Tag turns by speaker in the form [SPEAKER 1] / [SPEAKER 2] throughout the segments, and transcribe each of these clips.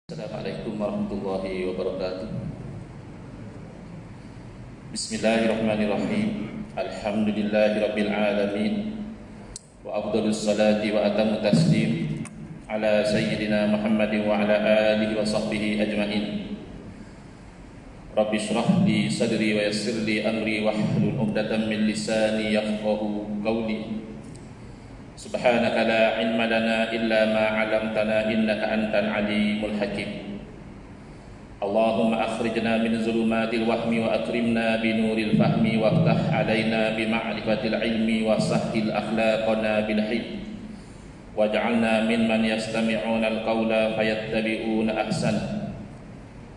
[SPEAKER 1] Assalamualaikum warahmatullahi wabarakatuh. Bismillahirrahmanirrahim. Alhamdulillahirabbil alamin. Wa afdhalus salati wa atammu taslim ala sayyidina Muhammadin wa ala alihi wa sahbihi ajmain. Rabbi shrah li sadri wa yassir li amri wahlul 'uqdatam min lisani yafqahu qawli. Subhanaka la ilma lana illa ma 'allamtana innaka antal alimul hakim. Allahumma akhrijna min zulumatil wahmi wa akrimna binuril fahmi waftah 'alaina bima'rifatil ilmi wa sahhil akhlaqana bil hilm waj'alna mimman yastami'una al-qawla fayattabi'una ahsana.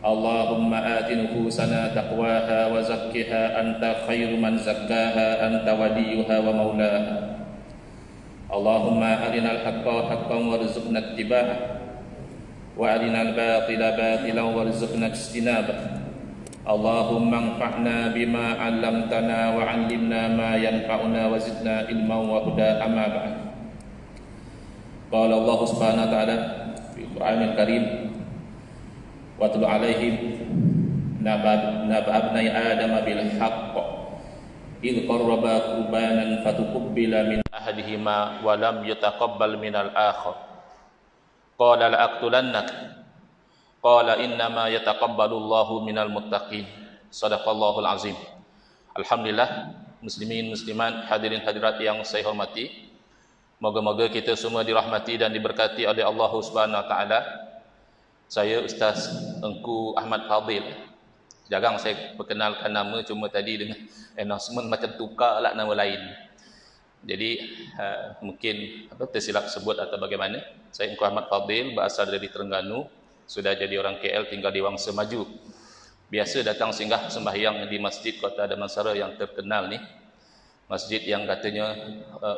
[SPEAKER 1] Allahumma ati nufusana taqwaha wa zakkiha anta khairu man zakkaha anta waliyuha wa maulaha. Allahumma arinal haqqa haqqan warzuqna ittiba'ah wa arinal batila batilan warzuqna ijtinabah. Allahumma anfa'na bima 'allamtana wa 'allimna ma yanfa'una wa zidna ilman wa huda amma ba'd. Qala Allah subhanahu wa ta'ala fi Qur'anil Karim wa tlu 'alaihim naba'abnai adama bil haqq idh qarraba qurbanan fatuqabbala min ahadihima wa lam yataqabbal minal akhar qala la aqtulannak qala innama yataqabbalu Allahu minal muttaqin. Shadaqallahul azim. Alhamdulillah, muslimin muslimat, hadirin hadirat yang saya hormati, moga-moga kita semua dirahmati dan diberkati oleh Allah Subhanahu wa taala. Saya Ustaz Engku Ahmad Fadil. Jarang saya perkenalkan nama, cuma tadi dengan announcement macam tukarlah nama lain. Jadi mungkin tersilap sebut atau bagaimana. Saya Engku Ahmad Fadil, berasal dari Terengganu, sudah jadi orang KL, tinggal di Wangsa Maju. Biasa datang singgah sembahyang di Masjid Kota Damansara yang terkenal ni. Masjid yang katanya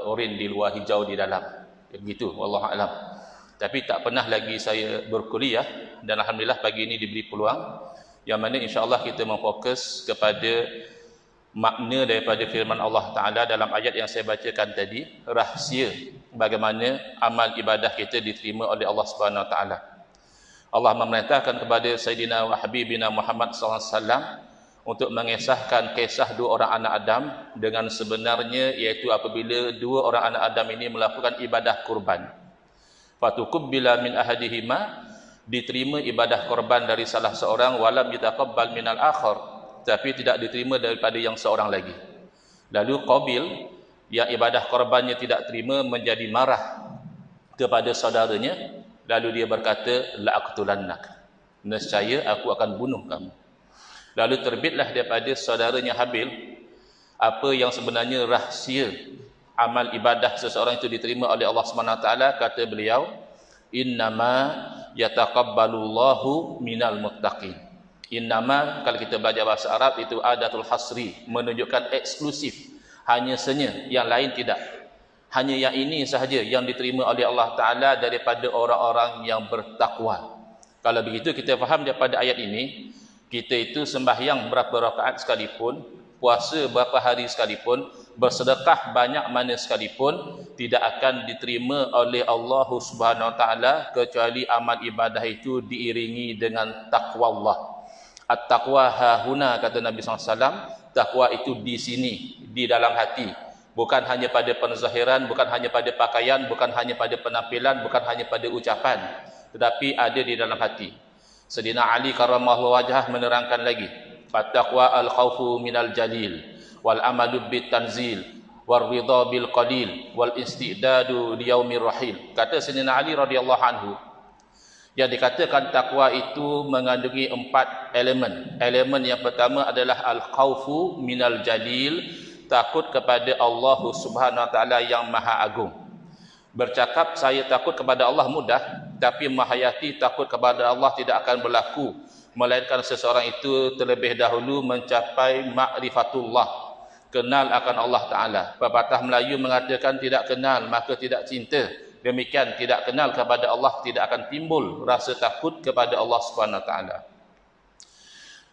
[SPEAKER 1] oren di luar, hijau di dalam. Begitu, wallahu alam. Tapi tak pernah lagi saya berkuliah, dan alhamdulillah pagi ini diberi peluang yang mana insya-Allah kita memfokus kepada makna daripada firman Allah Ta'ala dalam ayat yang saya bacakan tadi, rahsia bagaimana amal ibadah kita diterima oleh Allah Subhanahu Wa Ta'ala. Allah memerintahkan kepada Sayyidina wa Habibina Muhammad SAW untuk mengisahkan kisah dua orang anak Adam dengan sebenarnya, iaitu apabila dua orang anak Adam ini melakukan ibadah kurban. Fatuqabbala min ahadihima, diterima ibadah korban dari salah seorang, walam yataqabbal minal akhar, tapi tidak diterima daripada yang seorang lagi. Lalu Qabil yang ibadah korbannya tidak terima menjadi marah kepada saudaranya, lalu dia berkata la aqtulannak, nescaya aku akan bunuh kamu. Lalu terbitlah daripada saudaranya Habil apa yang sebenarnya rahsia amal ibadah seseorang itu diterima oleh Allah Subhanahu Wa Taala. Kata beliau, innama yataqabbalullahu minal muttaqin. Innama, kalau kita belajar bahasa Arab, itu adatul hasri, menunjukkan eksklusif, hanya senya, yang lain tidak. Hanya yang ini sahaja yang diterima oleh Allah Ta'ala daripada orang-orang yang bertakwa. Kalau begitu kita faham daripada ayat ini, kita itu sembahyang berapa rakaat sekalipun, puasa berapa hari sekalipun, bersedekah banyak mana sekalipun, tidak akan diterima oleh Allah Subhanahu Wa Taala kecuali amal ibadah itu diiringi dengan takwa Allah. At-taqwa hahuna, kata Nabi SAW, takwa itu di sini, di dalam hati. Bukan hanya pada penzahiran, bukan hanya pada pakaian, bukan hanya pada penampilan, bukan hanya pada ucapan, tetapi ada di dalam hati. Sayyidina Ali karramallahu wajhah menerangkan lagi, at-taqwa al-khawfu minal jalil wal amalu bit tanzil war ridha bil qalil wal istidadu li yaumir rahil. Kata Sayyidina Ali radhiyallahu anhu, yang dikatakan takwa itu mengandungi 4 elemen. Elemen yang pertama adalah al-khawfu minal jalil, takut kepada Allah Subhanahu Wa Taala yang maha agung. Bercakap saya takut kepada Allah mudah, tapi menghayati takut kepada Allah tidak akan berlaku, melainkan seseorang itu terlebih dahulu mencapai ma'rifatullah, kenal akan Allah Ta'ala. Pepatah Melayu mengatakan tidak kenal maka tidak cinta. Demikian, tidak kenal kepada Allah tidak akan timbul rasa takut kepada Allah Subhanahu Wa Ta'ala.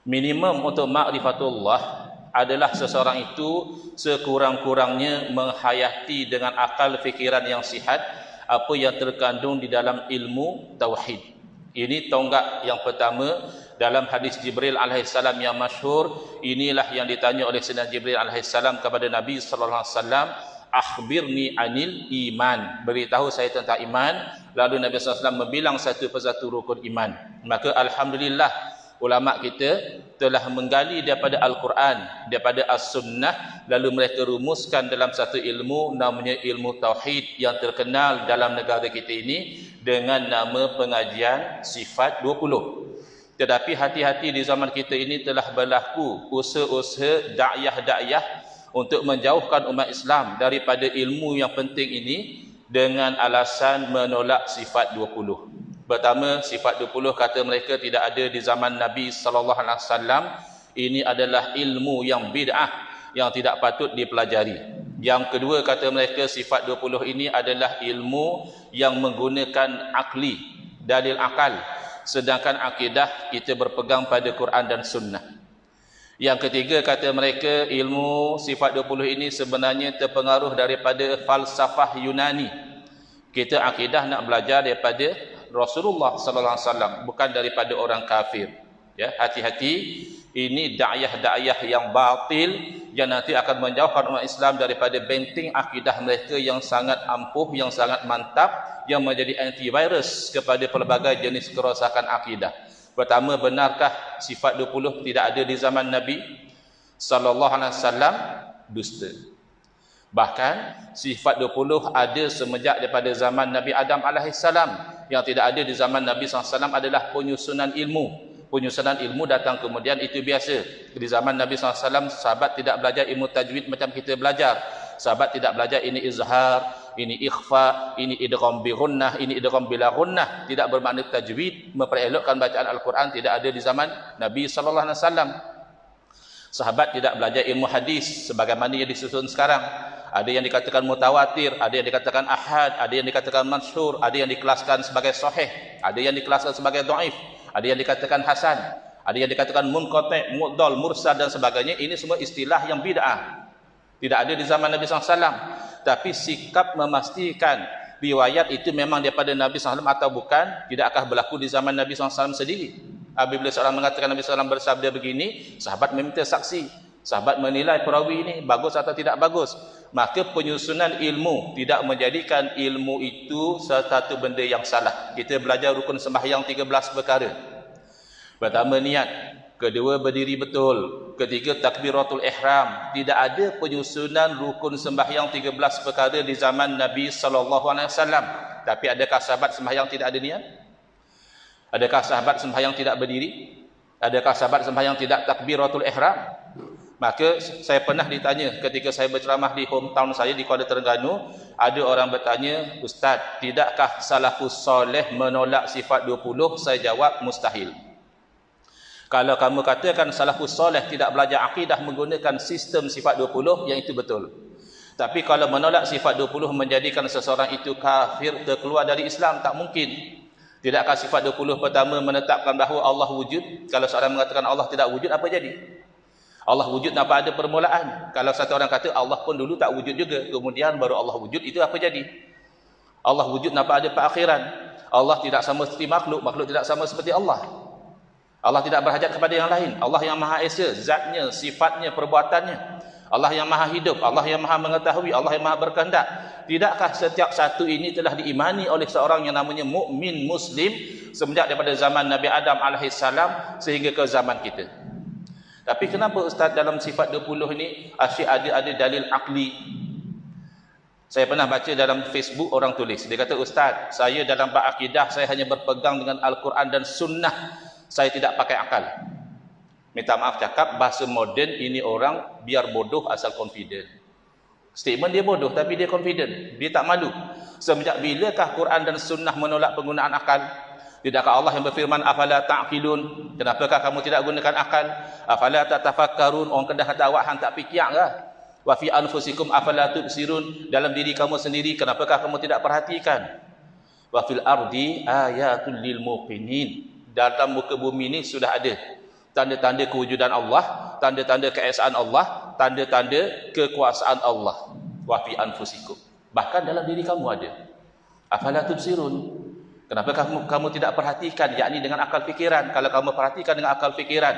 [SPEAKER 1] Minimum untuk ma'rifatullah adalah seseorang itu sekurang-kurangnya menghayati dengan akal fikiran yang sihat apa yang terkandung di dalam ilmu tauhid. Ini tonggak yang pertama dalam hadis Jibril alaihissalam yang masyhur. Inilah yang ditanya oleh Sayyidina Jibril alaihissalam kepada Nabi sallallahu alaihi wasallam, akhbirni anil iman, beritahu saya tentang iman. Lalu Nabi sallallahu alaihi wasallam membilang satu persatu rukun iman. Maka alhamdulillah ulama kita telah menggali daripada Al-Quran, daripada As-Sunnah, lalu mereka rumuskan dalam satu ilmu namanya ilmu Tauhid yang terkenal dalam negara kita ini dengan nama pengajian sifat 20. Tetapi hati-hati, di zaman kita ini telah berlaku usaha-usaha dakyah-dakyah untuk menjauhkan umat Islam daripada ilmu yang penting ini dengan alasan menolak sifat 20. Pertama, sifat 20 kata mereka tidak ada di zaman Nabi sallallahu alaihi wasallam. Ini adalah ilmu yang bid'ah yang tidak patut dipelajari. Yang kedua, kata mereka sifat 20 ini adalah ilmu yang menggunakan akli, dalil akal, sedangkan akidah kita berpegang pada Quran dan Sunnah. Yang ketiga, kata mereka ilmu sifat 20 ini sebenarnya terpengaruh daripada falsafah Yunani. Kita akidah nak belajar daripada Rasulullah sallallahu alaihi wasallam, bukan daripada orang kafir. Ya, hati-hati, ini dakyah-dakyah yang batil yang nanti akan menjauhkan umat Islam daripada benteng akidah mereka yang sangat ampuh, yang sangat mantap, yang menjadi antivirus kepada pelbagai jenis kerosakan akidah. Pertama, benarkah sifat 20 tidak ada di zaman Nabi sallallahu alaihi wasallam? Dusta. Bahkan sifat 20 ada semenjak daripada zaman Nabi Adam alaihissalam. Yang tidak ada di zaman Nabi SAW adalah penyusunan ilmu. Penyusunan ilmu datang kemudian, itu biasa. Di zaman Nabi SAW, sahabat tidak belajar ilmu tajwid macam kita belajar. Sahabat tidak belajar ini izhar, ini ikhfa, ini idgham bi ghunnah, ini idgham bila ghunnah. Tidak bermakna tajwid, memperelokkan bacaan Al-Quran, tidak ada di zaman Nabi SAW. Sahabat tidak belajar ilmu hadis sebagaimana yang disusun sekarang. Ada yang dikatakan mutawatir, ada yang dikatakan ahad, ada yang dikatakan masyhur, ada yang dikelaskan sebagai sahih, ada yang dikelaskan sebagai dhaif, ada yang dikatakan hasan, ada yang dikatakan munqati', mu'dal, mursal dan sebagainya. Ini semua istilah yang bid'ah. Tidak ada di zaman Nabi SAW. Tapi sikap memastikan riwayat itu memang daripada Nabi SAW atau bukan, tidakkah berlaku di zaman Nabi SAW sendiri? Apabila seorang mengatakan Nabi SAW bersabda begini, sahabat meminta saksi. Sahabat menilai perawi ini bagus atau tidak bagus. Maka penyusunan ilmu tidak menjadikan ilmu itu satu benda yang salah. Kita belajar rukun sembahyang 13 perkara. Pertama, niat. Kedua, berdiri betul. Ketiga, takbiratul ihram. Tidak ada penyusunan rukun sembahyang 13 perkara di zaman Nabi SAW. Tapi adakah sahabat sembahyang tidak ada niat? Adakah sahabat sembahyang tidak berdiri? Adakah sahabat sembahyang tidak takbiratul ihram? Maka saya pernah ditanya ketika saya berceramah di hometown saya di Kuala Terengganu, ada orang bertanya, Ustaz, tidakkah salafus soleh menolak sifat 20? Saya jawab, mustahil. Kalau kamu katakan salafus soleh tidak belajar akidah menggunakan sistem sifat 20, yang itu betul. Tapi kalau menolak sifat 20 menjadikan seseorang itu kafir, terkeluar dari Islam, tak mungkin. Tidakkah sifat 20 pertama menetapkan bahawa Allah wujud? Kalau seorang mengatakan Allah tidak wujud, apa jadi? Allah wujud tanpa ada permulaan. Kalau satu orang kata Allah pun dulu tak wujud juga, kemudian baru Allah wujud, itu apa jadi? Allah wujud tanpa ada perakhiran. Allah tidak sama seperti makhluk, makhluk tidak sama seperti Allah. Allah tidak berhajat kepada yang lain. Allah yang Maha Esa, zatnya, sifatnya, perbuatannya. Allah yang Maha hidup, Allah yang Maha mengetahui, Allah yang Maha berkehendak. Tidakkah setiap satu ini telah diimani oleh seorang yang namanya mukmin muslim semenjak daripada zaman Nabi Adam alaihissalam sehingga ke zaman kita? Tapi kenapa Ustaz dalam sifat 20 ini asyik ada dalil akli? Saya pernah baca dalam Facebook orang tulis, dia kata, Ustaz, saya dalam bab akidah saya hanya berpegang dengan Al-Quran dan Sunnah, saya tidak pakai akal. Minta maaf cakap, bahasa moden ini orang biar bodoh asal confident. Statement dia bodoh tapi dia confident, dia tak malu. Semenjak bilakah Quran dan Sunnah menolak penggunaan akal? Tidakkah Allah yang berfirman, afala ta'qilun? Kenapakah kamu tidak gunakan akal? Afala tatafakkarun? Orang Kedah kata, awak hang tak fikir ke? Wa fi anfusikum afala tubsirun? Dalam diri kamu sendiri, kenapakah kamu tidak perhatikan? Wa fil ardi ayatul lil muqinin. Dalam muka bumi ini sudah ada tanda-tanda kewujudan Allah, tanda-tanda keesaan Allah, tanda-tanda kekuasaan Allah. Wa fi anfusikum. Bahkan dalam diri kamu ada. Afala tubsirun? Kenapa kamu tidak perhatikan, yakni dengan akal fikiran? Kalau kamu perhatikan dengan akal fikiran,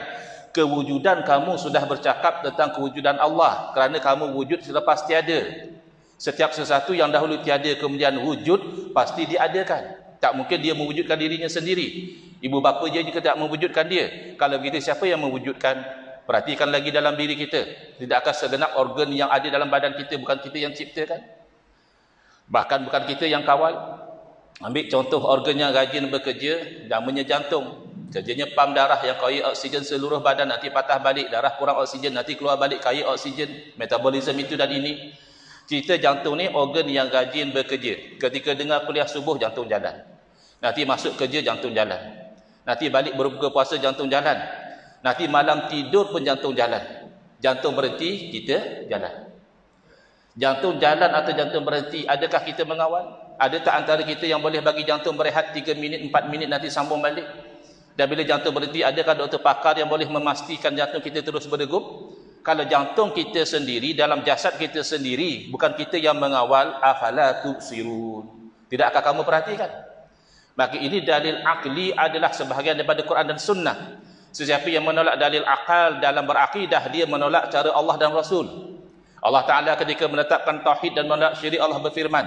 [SPEAKER 1] kewujudan kamu sudah bercakap tentang kewujudan Allah, kerana kamu wujud selepas tiada. Setiap sesuatu yang dahulu tiada kemudian wujud, pasti diadakan. Tak mungkin dia mewujudkan dirinya sendiri. Ibu bapa dia juga tak mewujudkan dia. Kalau begitu, siapa yang mewujudkan? Perhatikan lagi dalam diri kita. Tidakkah segenap organ yang ada dalam badan kita bukan kita yang ciptakan? Bahkan bukan kita yang kawal. Ambil contoh organ yang rajin bekerja, namanya jantung. Kerjanya pam darah yang kaya oksigen seluruh badan, nanti patah balik, darah kurang oksigen, nanti keluar balik kaya oksigen, metabolisme itu dan ini. Cerita jantung ni organ yang rajin bekerja. Ketika dengar kuliah subuh, jantung jalan. Nanti masuk kerja, jantung jalan. Nanti balik berbuka puasa, jantung jalan. Nanti malam tidur pun jantung jalan. Jantung berhenti, kita jalan. Jantung jalan atau jantung berhenti, adakah kita mengawal? Ada tak antara kita yang boleh bagi jantung berehat 3 minit, 4 minit, nanti sambung balik? Dan bila jantung berhenti, adakah doktor pakar yang boleh memastikan jantung kita terus berdegup? Kalau jantung kita sendiri, dalam jasad kita sendiri, bukan kita yang mengawal, afala tubsirun. Tidakkah kamu perhatikan? Maka ini dalil akli adalah sebahagian daripada Quran dan Sunnah. Sesiapa yang menolak dalil akal dalam berakidah, dia menolak cara Allah dan Rasul. Allah Ta'ala ketika menetapkan tauhid dan menolak syirik, Allah berfirman,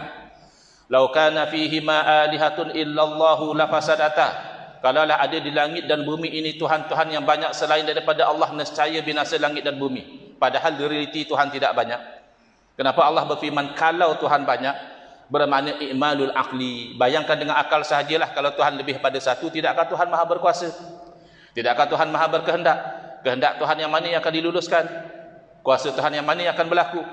[SPEAKER 1] "Lau kana fihima alihatun illallahu lafasadata." Kalaulah ada di langit dan bumi ini Tuhan-Tuhan yang banyak selain daripada Allah, nescaya binasa langit dan bumi. Padahal realiti Tuhan tidak banyak. Kenapa Allah berfirman kalau Tuhan banyak? Bermakna i'malul akli. Bayangkan dengan akal sahajalah, kalau Tuhan lebih pada satu, tidakkah Tuhan maha berkuasa? Tidakkah Tuhan maha berkehendak? Kehendak Tuhan yang mana yang akan diluluskan? Kuasa Tuhan yang mana yang akan berlaku?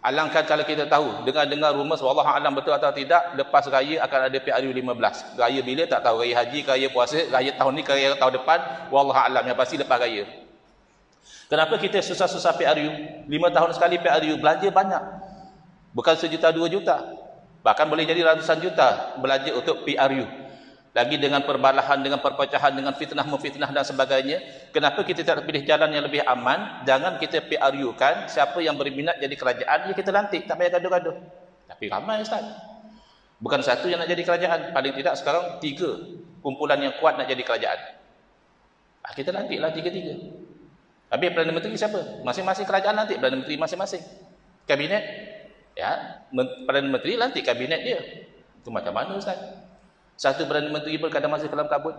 [SPEAKER 1] Alangkah kalau kita tahu, dengar rumus, wallahu alam betul atau tidak, lepas raya akan ada PRU 15. Raya bila tak tahu, raya haji, raya puasa, raya tahun ni, raya tahun depan, wallahu alam, yang pasti lepas raya. Kenapa kita susah-susah PRU? 5 tahun sekali PRU, belanja banyak. Bukan 1 juta, 2 juta. Bahkan boleh jadi ratusan juta belanja untuk PRU. Lagi dengan perbalahan, dengan perpecahan, dengan fitnah-memfitnah dan sebagainya. Kenapa kita tak pilih jalan yang lebih aman? Jangan kita PRU-kan, siapa yang berminat jadi kerajaan, ya kita lantik, tak payah gaduh-gaduh. Tapi ramai Ustaz. Bukan satu yang nak jadi kerajaan, paling tidak sekarang 3 kumpulan yang kuat nak jadi kerajaan. Kita lantiklah 3-3. Habis Perdana Menteri siapa? Masing-masing kerajaan lantik Perdana Menteri masing-masing. Kabinet, ya, Perdana Menteri lantik kabinet dia. Itu macam mana Ustaz? Satu Perdana Menteri pun kadang masih kelam kabut.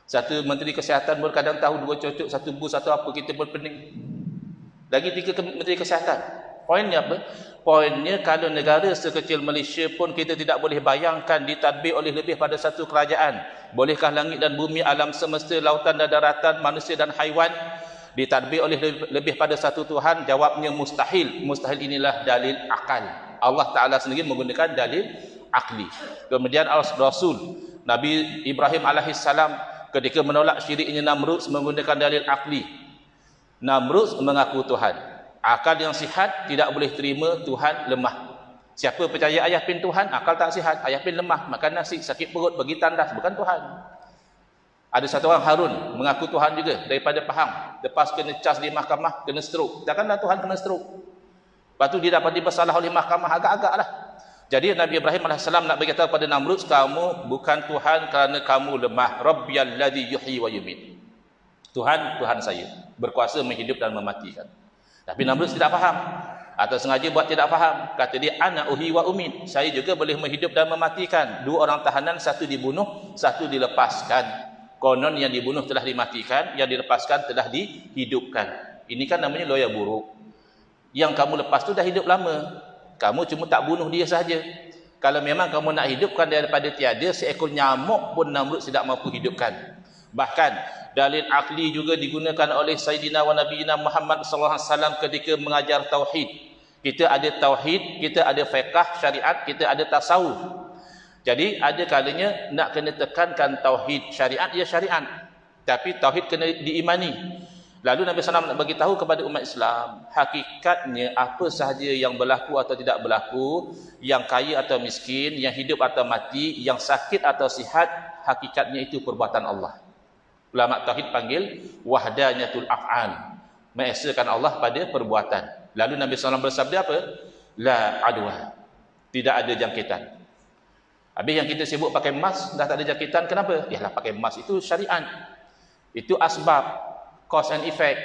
[SPEAKER 1] Satu Menteri Kesihatan pun kadang tahu 2 cocok, 1 bus, 1 apa, kita pun pening. Lagi 3 Menteri Kesihatan. Poinnya apa? Poinnya kalau negara sekecil Malaysia pun kita tidak boleh bayangkan ditadbir oleh lebih pada satu kerajaan. Bolehkah langit dan bumi, alam semesta, lautan dan daratan, manusia dan haiwan ditadbir oleh lebih pada satu Tuhan? Jawabnya mustahil. Mustahil inilah dalil akal. Allah Ta'ala sendiri menggunakan dalil akli. Kemudian Rasul Nabi Ibrahim alaihissalam ketika menolak syiriknya Namrud menggunakan dalil akli. Namrud mengaku Tuhan. Akal yang sihat tidak boleh terima Tuhan lemah. Siapa percaya ayah pin Tuhan, akal tak sihat, ayah pin lemah, makan nasi, sakit perut, pergi tandas, bukan Tuhan. Ada satu orang Harun mengaku Tuhan juga daripada Pahang. Lepas kena cas di mahkamah, kena stroke. Takkanlah Tuhan kena stroke. Lepas tu dia dapat dibersalah oleh mahkamah, agak-agak lah. Jadi Nabi Ibrahim AS nak berkata kepada Namrud, kamu bukan Tuhan kerana kamu lemah. Rabbiyalladzi yuhyi wa yumiit. Tuhan saya, berkuasa menghidup dan mematikan. Tapi Namrud tidak faham, atau sengaja buat tidak faham. Kata dia, ana uhyi wa umiit. Saya juga boleh menghidup dan mematikan. 2 orang tahanan, satu dibunuh, satu dilepaskan. Konon yang dibunuh telah dimatikan, yang dilepaskan telah dihidupkan. Ini kan namanya loya buruk. Yang kamu lepas tu dah hidup lama. Kamu cuma tak bunuh dia sahaja. Kalau memang kamu nak hidupkan daripada tiada, seekor nyamuk pun Namrud tidak mampu hidupkan. Bahkan dalil akli juga digunakan oleh Sayyidina wa Nabiyina Muhammad SAW ketika mengajar tauhid. Kita ada tauhid, kita ada fiqh syariat, kita ada tasawuf. Jadi ada kalanya nak kena tekankan tauhid syariat, ya syariat. Tapi tauhid kena diimani. Lalu Nabi SAW nak bagi tahu kepada umat Islam, hakikatnya apa sahaja yang berlaku atau tidak berlaku, yang kaya atau miskin, yang hidup atau mati, yang sakit atau sihat, hakikatnya itu perbuatan Allah. Ulama tauhid panggil wahdaniyatul af'al, mengesakan Allah pada perbuatan. Lalu Nabi SAW bersabda apa? La adwa, tidak ada jangkitan. Habis yang kita sibuk pakai mask, dah tak ada jangkitan, kenapa? Yalah pakai mask itu syariat. Itu asbab, cause and effect.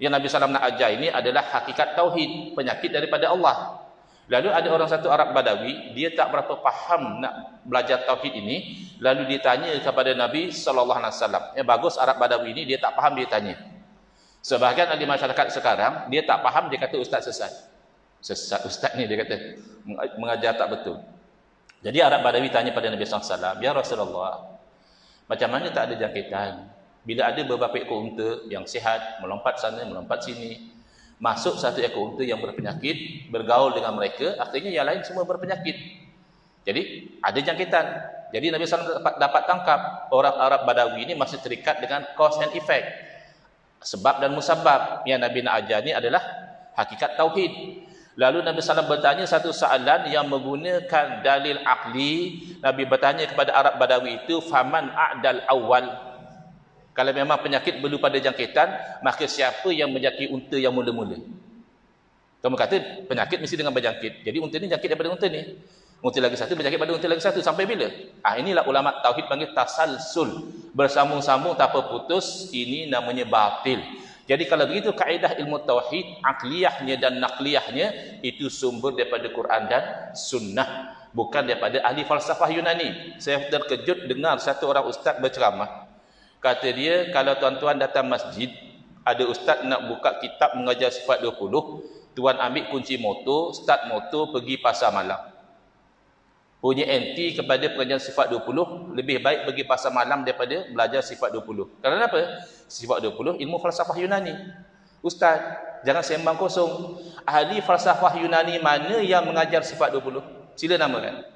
[SPEAKER 1] Yang Nabi SAW nak ajar ini adalah hakikat tauhid, penyakit daripada Allah. Lalu ada orang satu Arab Badawi, dia tak berapa faham nak belajar tauhid ini, lalu dia tanya kepada Nabi SAW. Bagus Arab Badawi ini, dia tak faham, dia tanya. Sebahagian ahli masyarakat sekarang, dia tak faham, dia kata ustaz sesat. Sesat ustaz ni, dia kata mengajar tak betul. Jadi Arab Badawi tanya pada Nabi SAW, ya Rasulullah, macam mana tak ada jangkitan? Bila ada beberapa ekor unta yang sihat, melompat sana, melompat sini, masuk satu ekor unta yang berpenyakit, bergaul dengan mereka, artinya yang lain semua berpenyakit. Jadi ada jangkitan. Jadi Nabi SAW dapat tangkap orang Arab Badawi ini masih terikat dengan cause and effect, sebab dan musabab. Yang Nabi nak ajar ni adalah hakikat tauhid. Lalu Nabi SAW bertanya satu soalan yang menggunakan dalil akli. Nabi bertanya kepada Arab Badawi itu, faman a'dal awal. Kalau memang penyakit perlu pada jangkitan, maka siapa yang menjangkit unta yang mula-mula? Kamu kata penyakit mesti dengan berjangkit. Jadi unta ni jangkit daripada unta ni. Unta lagi satu berjangkit pada unta lagi satu. Sampai bila? Inilah ulama tauhid panggil tasalsul. Bersambung-sambung tanpa putus. Ini namanya batil. Jadi kalau begitu kaedah ilmu tauhid, akliyahnya dan nakliyahnya itu sumber daripada Quran dan sunnah, bukan daripada ahli falsafah Yunani. Saya terkejut dengar satu orang ustaz berceramah. Kata dia, kalau tuan-tuan datang masjid, ada ustaz nak buka kitab mengajar sifat 20, tuan ambil kunci motor, start motor, pergi pasar malam. Punya anti kepada pengajian sifat 20, lebih baik pergi pasar malam daripada belajar sifat 20. Kerana apa? Sifat 20 ilmu falsafah Yunani. Ustaz, jangan sembang kosong. Ahli falsafah Yunani mana yang mengajar sifat 20? Sila namakan.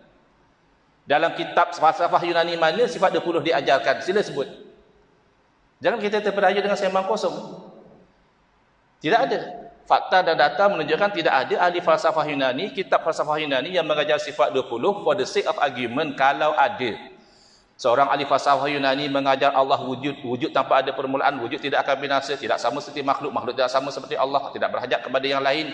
[SPEAKER 1] Dalam kitab falsafah Yunani mana sifat 20 diajarkan? Sila sebut. Jangan kita terpedaya dengan sembang kosong. Tidak ada. Fakta dan data menunjukkan tidak ada ahli falsafah Yunani, kitab falsafah Yunani yang mengajar sifat 20 for the sake of argument. Kalau ada seorang ahli falsafah Yunani mengajar Allah wujud, wujud tanpa ada permulaan, wujud tidak akan binasa, tidak sama seperti makhluk, makhluk tidak sama seperti Allah, tidak berhajat kepada yang lain,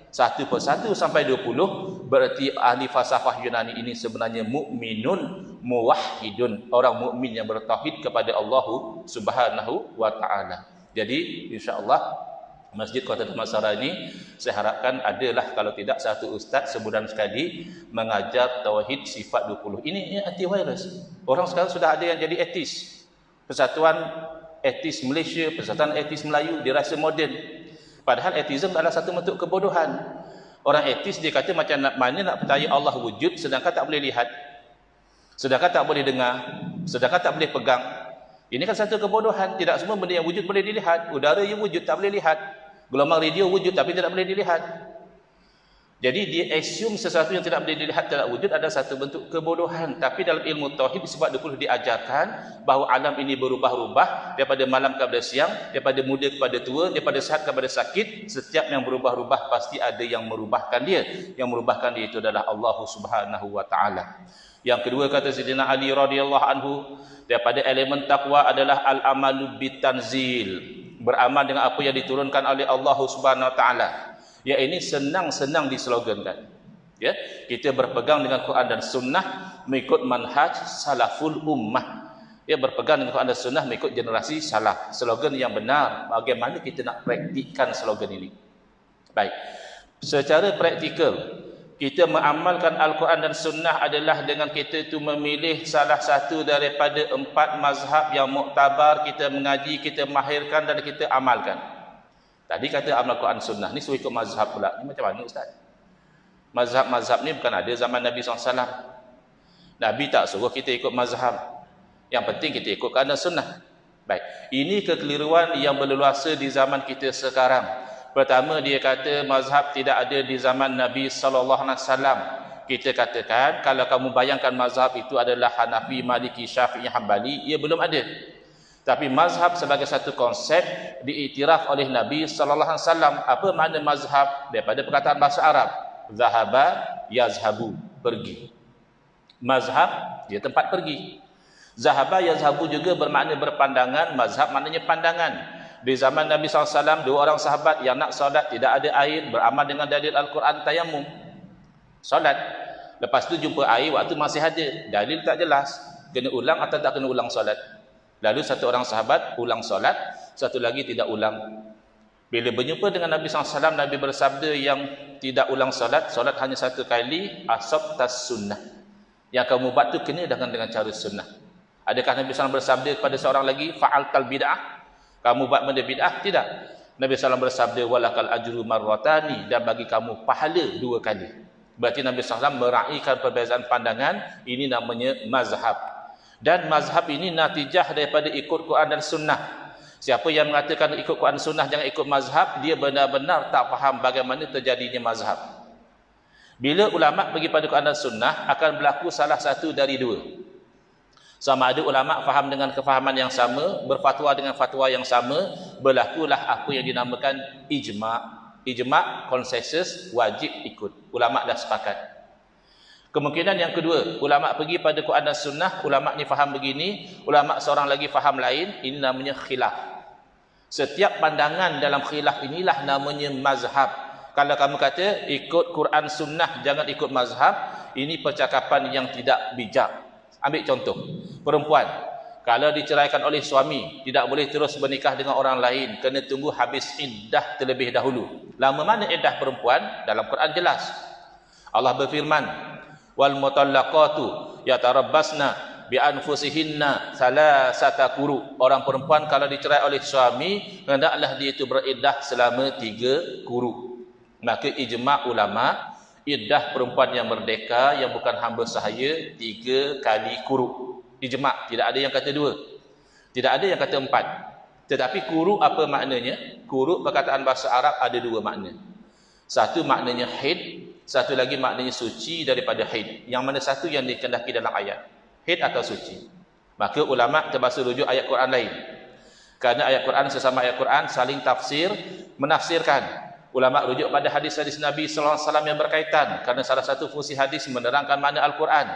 [SPEAKER 1] satu persatu sampai 20, berarti ahli falsafah Yunani ini sebenarnya mukminun muwahhidun, orang mukmin yang bertauhid kepada Allah Subhanahu wa taala. Jadi insya-Allah Masjid Kota Damansara ini saya harapkan adalah kalau tidak satu ustaz sebulan sekali mengajar tauhid sifat 20. Ini antivirus. Orang sekarang sudah ada yang jadi etis. Persatuan Etis Malaysia, Persatuan Etis Melayu dirasa moden. Padahal etism adalah satu bentuk kebodohan. Orang etis dia kata macam mana nak percaya Allah wujud sedangkan tak boleh lihat, sedangkan tak boleh dengar, sedangkan tak boleh pegang. Ini kan satu kebodohan. Tidak semua benda yang wujud boleh dilihat. Udara yang wujud tak boleh lihat. Gelombang radio wujud tapi tidak boleh dilihat. Jadi dia assume sesuatu yang tidak boleh dilihat tidak wujud adalah satu bentuk kebodohan. Tapi dalam ilmu tauhid sifat 20 diajarkan bahawa alam ini berubah-ubah daripada malam kepada siang, daripada muda kepada tua, daripada sihat kepada sakit. Setiap yang berubah-ubah pasti ada yang merubahkan dia. Yang merubahkan dia itu adalah Allah Subhanahu wa taala. Yang kedua kata Sayyidina Ali radhiyallahu anhu, daripada elemen takwa adalah al-amalu bitanzil, beramal dengan apa yang diturunkan oleh Allah Subhanahu wa taala. Ya, ini senang-senang dislogankan. Ya, kita berpegang dengan Quran dan sunnah mengikut manhaj salaful ummah. Ya, berpegang dengan Quran dan sunnah mengikut generasi salaf. Slogan yang benar. Bagaimana kita nak praktikkan slogan ini? Baik. Secara praktikal, kita mengamalkan Al-Quran dan Sunnah adalah dengan kita itu memilih salah satu daripada 4 mazhab yang muktabar, kita mengaji, kita mahirkan dan kita amalkan. Tadi kata amal Quran Sunnah ni suruh ikut mazhab pula. Ni macam mana Ustaz? Mazhab-mazhab ni bukan ada zaman Nabi SAW. Nabi tak suruh kita ikut mazhab. Yang penting kita ikut Quran dan Sunnah. Baik, ini kekeliruan yang berleluasa di zaman kita sekarang. Pertama dia kata mazhab tidak ada di zaman Nabi SAW. Kita katakan kalau kamu bayangkan mazhab itu adalah Hanafi, Maliki, Syafi'i, Hambali, ia belum ada. Tapi mazhab sebagai satu konsep diiktiraf oleh Nabi SAW. Apa makna mazhab? Daripada perkataan bahasa Arab, zahaba yazhabu, pergi. Mazhab dia tempat pergi. Zahaba yazhabu juga bermakna berpandangan. Mazhab maknanya pandangan. Di zaman Nabi SAW, 2 orang sahabat yang nak solat tidak ada air, beramal dengan dalil Al-Quran, tayamum solat. Lepas tu jumpa air waktu masih ada. Dalil tak jelas. Kena ulang atau tak kena ulang solat. Lalu satu orang sahabat ulang solat, satu lagi tidak ulang. Bila berjumpa dengan Nabi SAW, Nabi bersabda yang tidak ulang solat, solat hanya satu kali, asabtas sunnah. Yang kamu buat tu kena dengan cara sunnah. Adakah Nabi SAW bersabda kepada seorang lagi, fa'altal bid'ah? Kamu buat benda bid'ah? Tidak. Nabi SAW bersabda, walakal ajru marratani, dan bagi kamu pahala 2 kali. Berarti Nabi SAW meraihkan perbezaan pandangan, ini namanya mazhab. Dan mazhab ini natijah daripada ikut Quran dan sunnah. Siapa yang mengatakan ikut Quran sunnah jangan ikut mazhab, dia benar-benar tak faham bagaimana terjadinya mazhab. Bila ulama pergi pada Quran dan sunnah, akan berlaku salah satu dari 2. Sama ada ulama faham dengan kefahaman yang sama, berfatwa dengan fatwa yang sama, berlakulah apa yang dinamakan ijma'. Ijma', konsensus, wajib ikut. Ulama dah sepakat. Kemungkinan yang kedua, ulama pergi pada Quran dan sunnah, ulama ni faham begini, ulama seorang lagi faham lain, ini namanya khilaf. Setiap pandangan dalam khilaf inilah namanya mazhab. Kalau kamu kata ikut Quran sunnah jangan ikut mazhab, ini percakapan yang tidak bijak. Ambil contoh, perempuan kalau diceraikan oleh suami tidak boleh terus bernikah dengan orang lain, kena tunggu habis iddah terlebih dahulu. Lama mana iddah perempuan? Dalam Quran jelas. Allah berfirman, wal mutallaqatu yatarabbasna bi anfusihinna salasata quru. Orang perempuan kalau dicerai oleh suami, hendaklah dia itu beriddah selama 3 quru. Maka ijma' ulama, iddah perempuan yang merdeka yang bukan hamba sahaya 3 kali quru. Ijma', tidak ada yang kata 2. Tidak ada yang kata 4. Tetapi quru apa maknanya? Quru perkataan bahasa Arab ada 2 makna. Satu maknanya haid, satu lagi maknanya suci daripada haid. Yang mana satu yang dikehendaki dalam ayat? Haid atau suci? Maka ulama terpaksa rujuk ayat Quran lain. Kerana ayat Quran sesama ayat Quran saling tafsir, menafsirkan. Ulama rujuk pada hadis-hadis Nabi sallallahu alaihi wasallam yang berkaitan. Kerana salah satu fungsi hadis menerangkan makna Al-Quran.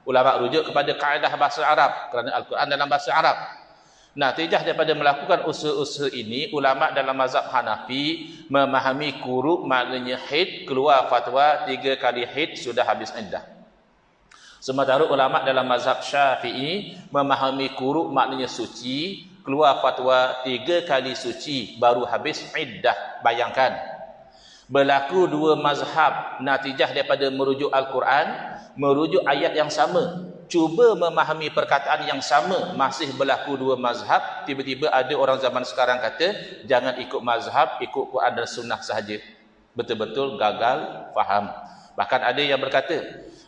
[SPEAKER 1] Ulama rujuk kepada kaedah bahasa Arab. Kerana Al-Quran dalam bahasa Arab. Natijah daripada melakukan usaha-usaha ini, ulama dalam mazhab Hanafi memahami quru maknanya haid, keluar fatwa 3 kali haid sudah habis iddah. Sementara ulama dalam mazhab Syafi'i memahami quru maknanya suci, keluar fatwa 3 kali suci baru habis iddah. Bayangkan, berlaku 2 mazhab, natijah daripada merujuk Al-Quran, merujuk ayat yang sama. Cuba memahami perkataan yang sama, masih berlaku 2 mazhab. Tiba-tiba ada orang zaman sekarang kata jangan ikut mazhab, ikut Quran dan sunnah sahaja. Betul-betul gagal faham. Bahkan ada yang berkata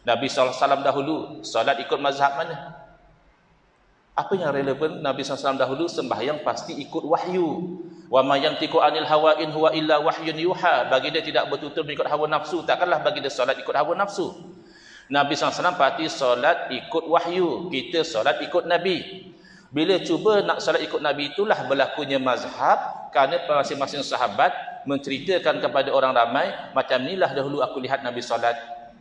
[SPEAKER 1] Nabi SAW dahulu solat ikut mazhab mana? Apa yang relevan? Nabi SAW dahulu sembahyang pasti ikut wahyu. Wa ma yantiqu anil hawa in huwa illa wahyun yuha. Bagi dia tidak betul-betul mengikut hawa nafsu, takkanlah bagi dia solat ikut hawa nafsu. Nabi SAW pasti solat ikut wahyu, kita solat ikut Nabi. Bila cuba nak solat ikut Nabi, itulah berlakunya mazhab. Kerana masing-masing sahabat menceritakan kepada orang ramai, macam inilah dahulu aku lihat Nabi solat.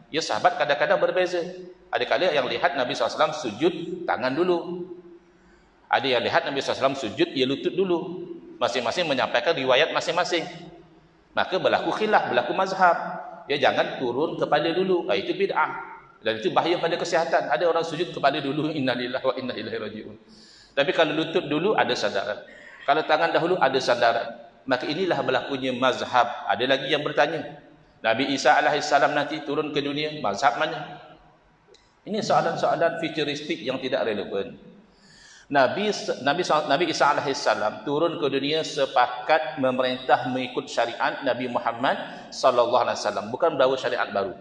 [SPEAKER 1] Ya, sahabat kadang-kadang berbeza. Ada kali yang lihat Nabi SAW sujud tangan dulu, ada yang lihat Nabi SAW sujud ia lutut dulu. Masing-masing menyampaikan riwayat masing-masing. Maka berlaku khilaf, berlaku mazhab. Ya, jangan turun kepala dulu, itu bid'ah. Dan itu bahaya pada kesihatan. Ada orang sujud kepala dulu, innalillahi wa inna ilaihi raji'un. Tapi kalau lutut dulu ada sandaran, kalau tangan dahulu ada sandaran. Maka inilah berlakunya mazhab. Ada lagi yang bertanya, Nabi Isa alaihissalam nanti turun ke dunia, mazhab mana? Ini soalan-soalan futuristik yang tidak relevan. Nabi Isa alaihissalam turun ke dunia sepakat memerintah mengikut syariat Nabi Muhammad sallallahu alaihi wasallam, bukan bawa syariat baru.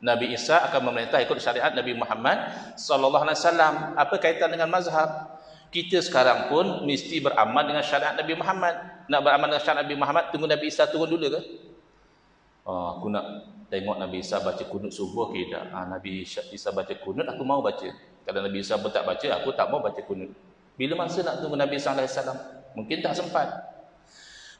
[SPEAKER 1] Nabi Isa akan memerintah ikut syariat Nabi Muhammad sallallahu alaihi wasallam. Apa kaitan dengan mazhab? Kita sekarang pun mesti beramal dengan syariat Nabi Muhammad. Nak beramal dengan syariat Nabi Muhammad, tunggu Nabi Isa turun dulu ke? Aku nak tengok Nabi Isa baca kunut subuh ke tidak? Nabi Isa baca kunut, aku mau baca. Kalau Nabi Isa pun tak baca, aku tak mau baca kunut. Bila masa nak tunggu Nabi Isa alaihi salam? Mungkin tak sempat.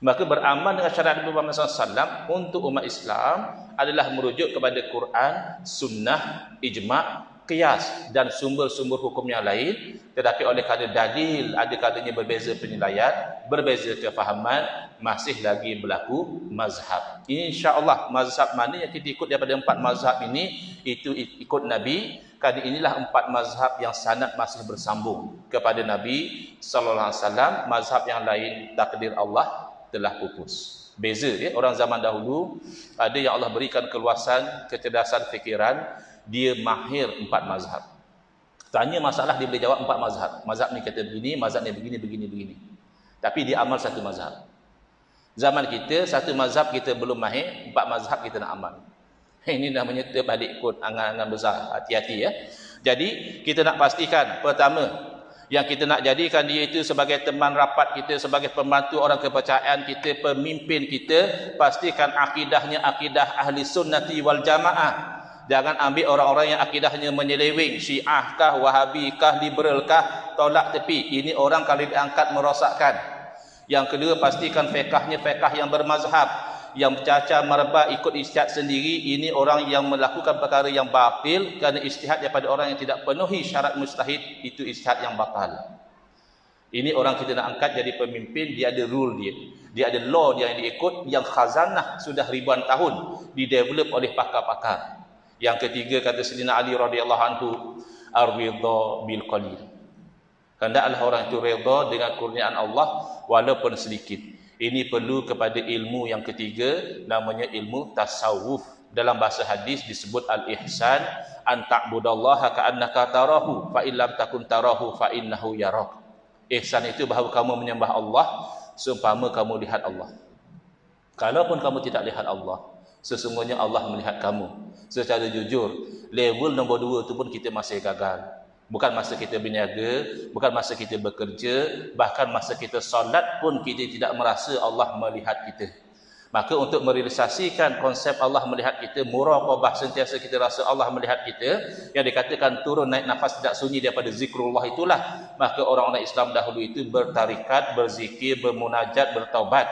[SPEAKER 1] Maka beramal dengan syariat Nabi Muhammad SAW untuk umat Islam adalah merujuk kepada Quran, sunnah, ijma', qiyas dan sumber-sumber hukum yang lain, tetapi oleh kerana dalil ada kalanya berbeza penilaian, berbeza kefahaman, masih lagi berlaku mazhab. Insya-Allah mazhab mana yang kita ikut daripada 4 mazhab ini, itu ikut Nabi, kerana inilah 4 mazhab yang sanad masih bersambung kepada Nabi sallallahu alaihi wasallam. Mazhab yang lain takdir Allah telah pupus. Beza ya, orang zaman dahulu ada yang Allah berikan keluasan, kecerdasan fikiran, dia mahir 4 mazhab. Tanya masalah dia boleh jawab 4 mazhab. Mazhab ni kata begini, mazhab ni begini. Tapi dia amal satu mazhab. Zaman kita satu mazhab kita belum mahir, 4 mazhab kita nak amal. Ini namanya terbalik ikut angan-angan besar. Hati-hati ya. Jadi kita nak pastikan, pertama, yang kita nak jadikan dia itu sebagai teman rapat kita, sebagai pembantu orang kepercayaan kita, pemimpin kita, pastikan akidahnya akidah ahli sunnati wal jamaah. Jangan ambil orang-orang yang akidahnya menyeleweng, Syiah kah, Wahabi kah, liberal kah, tolak tepi. Ini orang kalau diangkat merosakkan. Yang kedua, pastikan fiqahnya fiqah yang bermazhab, yang bercacah merebak ikut ijtihad sendiri. Ini orang yang melakukan perkara yang batil kerana ijtihad daripada orang yang tidak penuhi syarat mustahid, itu ijtihad yang batal. Ini orang kita nak angkat jadi pemimpin, dia ada rule dia ada law dia yang diikut, yang khazanah sudah ribuan tahun didevelop oleh pakar-pakar. Yang ketiga, kata Sayyidina Ali radhiyallahu anhu, ar-ridha bil qalil. Hendaklah orang itu redha dengan kurniaan Allah walaupun sedikit. Ini perlu kepada ilmu yang ketiga, namanya ilmu tasawuf. Dalam bahasa hadis disebut al-ihsan, an ta'budallaha ka'annaka tarahu fa illam takun tarahu fa innahu yarak. Ihsan itu bahawa kamu menyembah Allah seumpama kamu lihat Allah. Kalaupun kamu tidak lihat Allah, sesungguhnya Allah melihat kamu. Secara jujur, level nombor 2 itu pun kita masih gagal. Bukan masa kita berniaga, bukan masa kita bekerja, bahkan masa kita solat pun kita tidak merasa Allah melihat kita. Maka untuk merealisasikan konsep Allah melihat kita, muraqabah sentiasa kita rasa Allah melihat kita, yang dikatakan turun naik nafas tidak sunyi daripada zikrullah itulah, maka orang-orang Islam dahulu itu bertarikat, berzikir, bermunajat, bertaubat.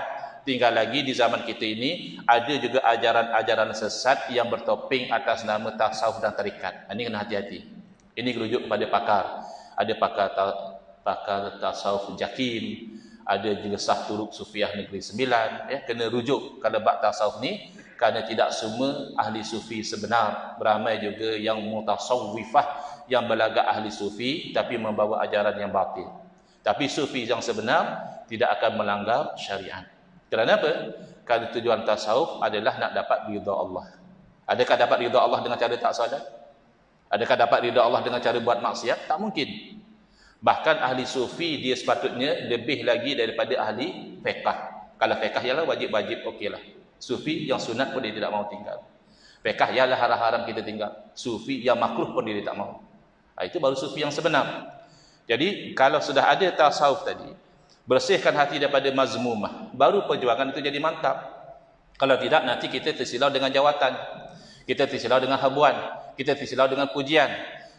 [SPEAKER 1] Tinggal lagi di zaman kita ini ada juga ajaran-ajaran sesat yang bertopeng atas nama tasawuf dan tarikat. Ini kena hati-hati. Ini merujuk kepada pakar. Ada pakar tasawuf Jakim, ada juga Sah Turuk Sufiah Negeri Sembilan. Ya, kena rujuk kalau bab tasawuf ni, kerana tidak semua ahli sufi sebenar. Beramai juga yang mutasawwifah, yang berlagak ahli sufi tapi membawa ajaran yang batil. Tapi sufi yang sebenar tidak akan melanggar syariat. Kerana apa? Kerana tujuan tasawuf adalah nak dapat ridha Allah. Adakah dapat ridha Allah dengan cara tak solat? Adakah dapat ridha Allah dengan cara buat maksiat? Tak mungkin. Bahkan ahli sufi dia sepatutnya lebih lagi daripada ahli fiqh. Kalau fiqh ialah wajib-wajib, okeylah. Sufi yang sunat pun dia tidak mau tinggal. Fiqh ialah haram-haram kita tinggal. Sufi yang makruh pun dia tak mau. Itu baru sufi yang sebenar. Jadi kalau sudah ada tasawuf tadi, bersihkan hati daripada mazmumah, baru perjuangan itu jadi mantap. Kalau tidak, nanti kita tersilau dengan jawatan, kita tersilau dengan habuan, kita tersilau dengan pujian.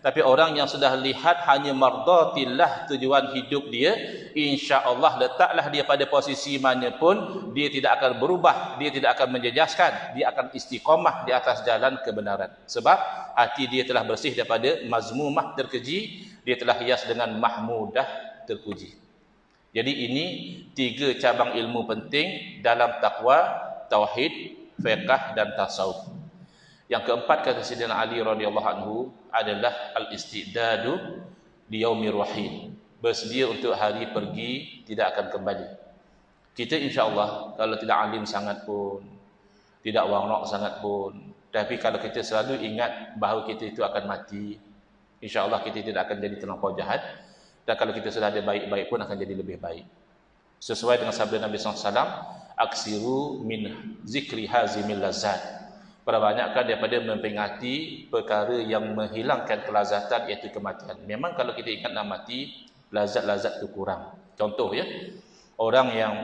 [SPEAKER 1] Tapi orang yang sudah lihat hanya mardatillah tujuan hidup dia, insya-Allah letaklah dia pada posisi mana pun, dia tidak akan berubah, dia tidak akan menjejaskan, dia akan istiqamah di atas jalan kebenaran. Sebab hati dia telah bersih daripada mazmumah terkeji, dia telah hias dengan mahmudah terpuji. Jadi ini 3 cabang ilmu penting dalam takwa, tauhid, fiqh dan tasawuf. Yang keempat, kata Sayyidina Ali radhiyallahu anhu, adalah al-istidadu li yaumir rahil. Bersedia untuk hari pergi tidak akan kembali. Kita insya-Allah kalau tidak alim sangat pun, tidak warak sangat pun, tapi kalau kita selalu ingat bahawa kita itu akan mati, insya-Allah kita tidak akan jadi terlampau jahat. Dan kalau kita sudah ada baik-baik pun akan jadi lebih baik. Sesuai dengan sabda Nabi SAW, aksiru min zikri hazimil lazat. Perbanyakkan daripada memperingati perkara yang menghilangkan kelazatan, iaitu kematian. Memang kalau kita ingat nak mati, lazat-lazat itu kurang. Contoh ya, orang yang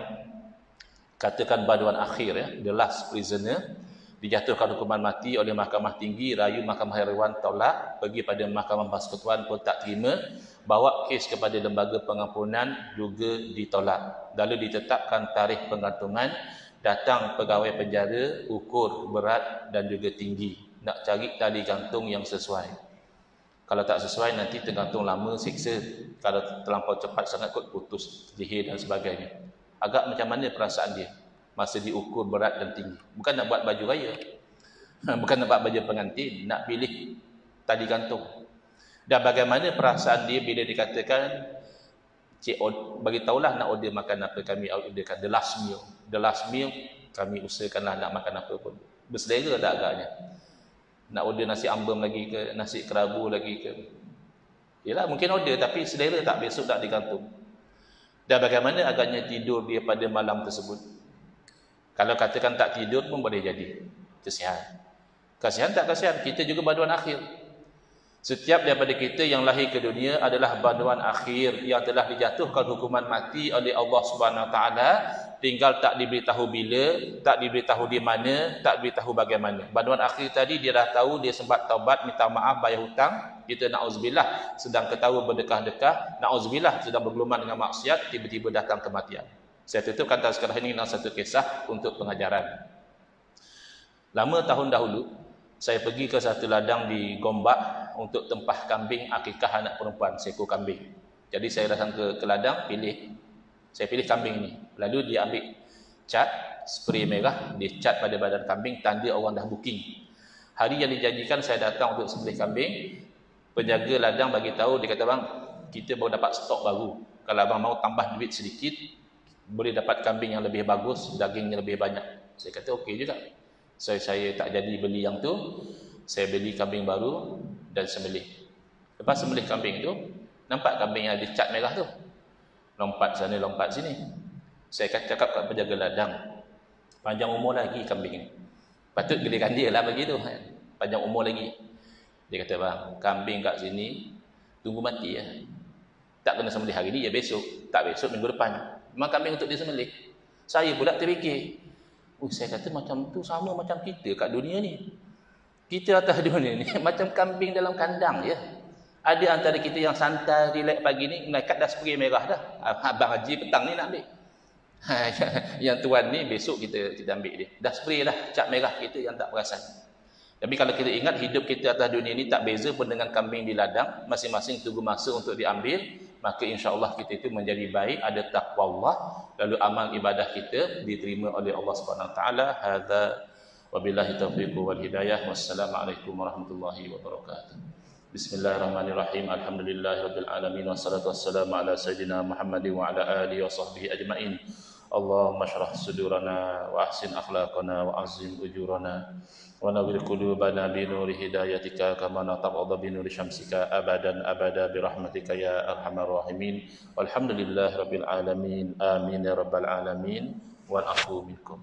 [SPEAKER 1] katakan baduan akhir ya, the last prisoner, dijatuhkan hukuman mati oleh mahkamah tinggi, rayu mahkamah haiwan tolak, pergi pada mahkamah persekutuan pun tak terima, bawa kes kepada lembaga pengampunan juga ditolak. Lalu ditetapkan tarikh penggantungan, datang pegawai penjara, ukur berat dan juga tinggi, nak cari tali gantung yang sesuai. Kalau tak sesuai nanti tergantung lama siksa. Kalau terlampau cepat sangat kot putus leher dan sebagainya. Agak macam mana perasaan dia masa diukur berat dan tinggi. Bukan nak buat baju raya. Bukan nak buat baju pengantin, nak pilih tali gantung. Dan bagaimana perasaan dia bila dikatakan cik bagi tahulah nak order makan apa, kami orderkan the last meal. The last meal kami usahakanlah nak makan apa pun. Berselera dah agaknya. Nak order nasi ambam lagi ke, nasi kerabu lagi ke. Yalah mungkin order tapi selera tak, besok tak digantung. Dan bagaimana agaknya tidur dia pada malam tersebut. Kalau katakan tak tidur pun boleh jadi. Kasihan. Kasihan tak kasihan, kita juga baduan akhir. Setiap daripada kita yang lahir ke dunia adalah baduan akhir yang telah dijatuhkan hukuman mati oleh Allah Subhanahu Wa Taala. Tinggal tak diberitahu bila, tak diberitahu di mana, tak diberitahu bagaimana. Baduan akhir tadi dia dah tahu, dia sempat taubat, minta maaf, bayar hutang. Kita na'udzubillah sedang ketawa berdekah-dekah, na'udzubillah sedang bergeluman dengan maksiat, tiba-tiba datang kematian. Saya tutupkan tazkirah ini dengan satu kisah untuk pengajaran. Lama tahun dahulu, saya pergi ke satu ladang di Gombak untuk tempah kambing akikah anak perempuan, seekor kambing. Jadi saya datang ke ladang, saya pilih kambing ni. Lalu dia ambil cat, spray merah, dia cat pada badan kambing, tanda orang dah booking. Hari yang dijanjikan saya datang untuk sembelih kambing, penjaga ladang bagi tahu, dia kata, bang, kita baru dapat stok baru. Kalau abang mau tambah duit sedikit, boleh dapat kambing yang lebih bagus, dagingnya lebih banyak. Saya kata okey juga. Saya tak jadi beli yang tu, saya beli kambing baru dan sembelih. Lepas sembelih kambing tu, nampak kambing yang ada cat merah tu. Lompat sana, lompat sini. Saya cakap kat penjaga ladang, panjang umur lagi kambing ni. Patut giliran dia lah begitu. Panjang umur lagi. Dia kata, bang, kambing kat sini, tunggu mati ya. Tak kena sembelih hari ni, ya besok. Tak besok, minggu depan. Memang kambing untuk disembelih. Saya pula terfikir, saya kata macam tu sama macam kita kat dunia ni. Kita atas dunia ni macam kambing dalam kandang je. Ada antara kita yang santai, relax pagi ni, naik dah spray merah dah. Abang Haji petang ni nak ambil. Yang tuan ni besok kita ambil dia. Dah spray dah, cap merah kita yang tak perasan. Tapi kalau kita ingat hidup kita atas dunia ni tak beza pun dengan kambing di ladang, masing-masing tunggu masa untuk diambil, maka insya-Allah kita itu menjadi baik, ada takwa Allah, lalu amal ibadah kita diterima oleh Allah Subhanahu Wa Taala. Hadza wabillahi taufiq wal hidayah. Wassalamualaikum warahmatullahi wabarakatuh. Bismillahirrahmanirrahim. Alhamdulillahirabbil alamin wassalatu wassalamu ala sayidina Muhammadin wa ala alihi wa sahbihi ajmain. Allahumma shrah sudurana wa ahsin akhlaqana wa azim ujurana wa nawwir qulubana bi nuri hidayatika kama nataqadda bi nuri syamsika abadan abada bi rahmatika ya arhamar rahimin. Walhamdulillahirabbil alamin. Amin ya rabbal alamin. Wal afu minkum.